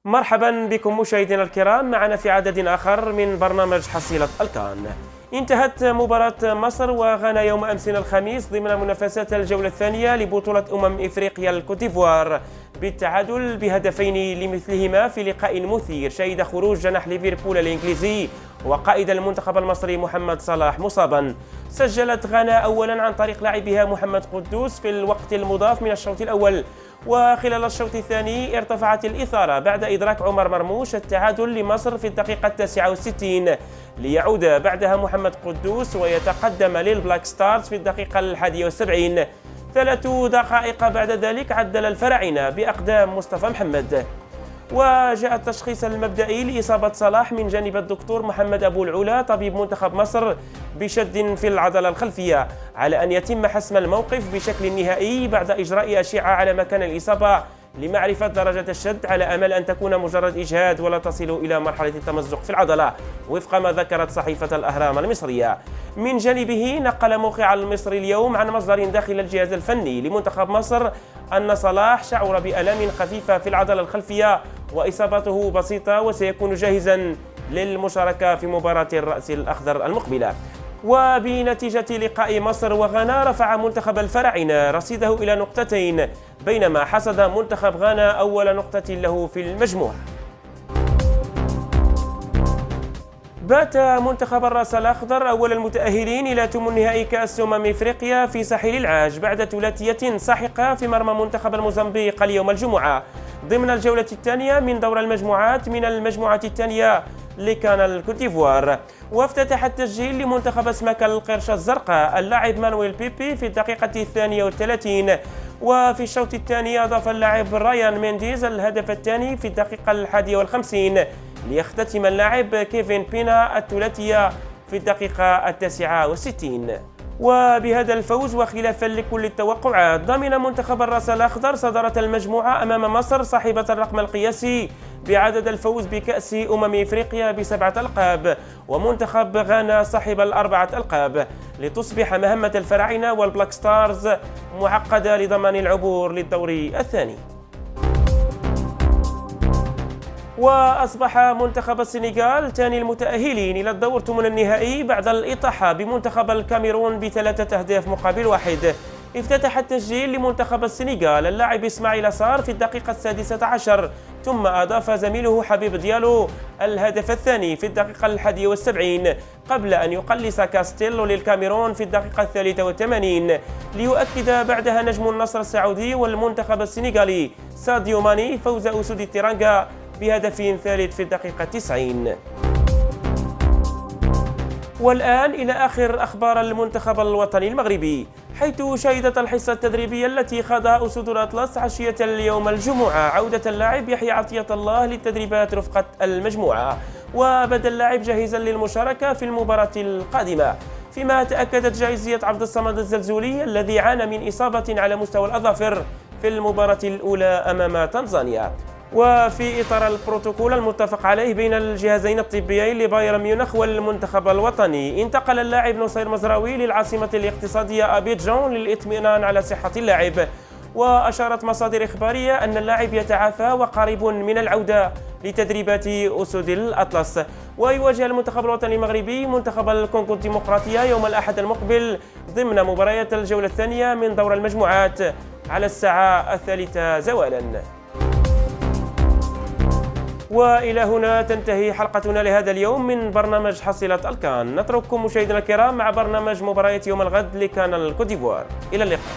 مرحبا بكم مشاهدينا الكرام معنا في عدد آخر من برنامج حصيلة الكان. انتهت مباراة مصر وغانا يوم أمس الخميس ضمن منافسات الجولة الثانية لبطولة إفريقيا الكوتيفوار بالتعادل بهدفين لمثلهما في لقاء مثير شهد خروج جناح ليفربول الإنجليزي وقائد المنتخب المصري محمد صلاح مصابا. سجلت غانا أولا عن طريق لاعبها محمد قدوس في الوقت المضاف من الشوط الأول، وخلال الشوط الثاني ارتفعت الإثارة بعد إدراك عمر مرموش التعادل لمصر في الدقيقة 69، ليعود بعدها محمد قدوس ويتقدم للبلاك ستارز في الدقيقة 71. 3 دقائق بعد ذلك عدل الفراعنة بأقدام مصطفى محمد. وجاء التشخيص المبدئي لإصابة صلاح من جانب الدكتور محمد أبو العلا طبيب منتخب مصر بشد في العضلة الخلفية، على أن يتم حسم الموقف بشكل نهائي بعد إجراء أشعة على مكان الإصابة لمعرفة درجة الشد، على أمل أن تكون مجرد إجهاد ولا تصل إلى مرحلة التمزق في العضلة وفق ما ذكرت صحيفة الأهرام المصرية. من جانبه نقل موقع المصري اليوم عن مصدر داخل الجهاز الفني لمنتخب مصر أن صلاح شعر بآلام خفيفة في العضلة الخلفية وإصابته بسيطة وسيكون جاهزا للمشاركة في مباراة الرأس الأخضر المقبلة. وبنتيجة لقاء مصر وغانا رفع منتخب الفراعنة رصيده إلى 2 نقطة، بينما حصد منتخب غانا أول نقطة له في المجموعة. بات منتخب الراس الأخضر أول المتأهلين إلى ثمن نهائي كأس إفريقيا في ساحل العاج بعد ثلاثية ساحقة في مرمى منتخب الموزمبيق اليوم الجمعة ضمن الجولة الثانية من دور المجموعات من المجموعة الثانية لكان الكوتيفوار. وافتتح التسجيل لمنتخب أسماك القرش الزرقاء اللاعب مانويل بيبي في الدقيقة 32، وفي الشوط الثاني أضاف اللاعب رايان مينديز الهدف الثاني في الدقيقة 51، ليختتم اللاعب كيفن بينا الثلاثية في الدقيقة 69. وبهذا الفوز وخلافا لكل التوقعات ضمن منتخب الراس الأخضر صدارة المجموعة أمام مصر صاحبة الرقم القياسي بعدد الفوز بكأس إفريقيا ب7 ألقاب، ومنتخب غانا صاحب ال4 ألقاب، لتصبح مهمة الفراعنة والبلاك ستارز معقدة لضمان العبور للدور الثاني. وأصبح منتخب السنغال ثاني المتأهلين إلى الدور ثمن النهائي بعد الإطاحة بمنتخب الكاميرون ب3 أهداف مقابل 1. افتتح التسجيل لمنتخب السنغال اللاعب إسماعيل صار في الدقيقة 16، ثم أضاف زميله حبيب ديالو الهدف الثاني في الدقيقة 71 قبل أن يقلص كاستيلو للكاميرون في الدقيقة 83، ليؤكد بعدها نجم النصر السعودي والمنتخب السنغالي ساديو ماني فوز أسود التيرانغا بهدف ثالث في الدقيقة 90. والآن إلى آخر أخبار المنتخب الوطني المغربي، حيث شهدت الحصة التدريبية التي خاضها أسود الأطلس عشية اليوم الجمعة عودة اللاعب يحيى عطية الله للتدريبات رفقة المجموعة، وبدا اللاعب جاهزا للمشاركة في المباراة القادمة، فيما تأكدت جاهزية عبد الصمد الزلزولي الذي عانى من إصابة على مستوى الأظافر في المباراة الأولى أمام تنزانيا. وفي إطار البروتوكول المتفق عليه بين الجهازين الطبيين لبايرن ميونخ والمنتخب الوطني، انتقل اللاعب نصير مزراوي للعاصمة الاقتصادية أبيجان للإطمئنان على صحة اللاعب. وأشارت مصادر إخبارية أن اللاعب يتعافى وقريب من العودة لتدريبات أسود الأطلس. ويواجه المنتخب الوطني المغربي منتخب الكونغو الديمقراطية يوم الأحد المقبل ضمن مباريات الجولة الثانية من دور المجموعات على الساعة 3 زوالا. وإلى هنا تنتهي حلقتنا لهذا اليوم من برنامج حصيلة الكان. نترككم مشاهدينا الكرام مع برنامج مباريات يوم الغد لكان الكوتيفوار. إلى اللقاء.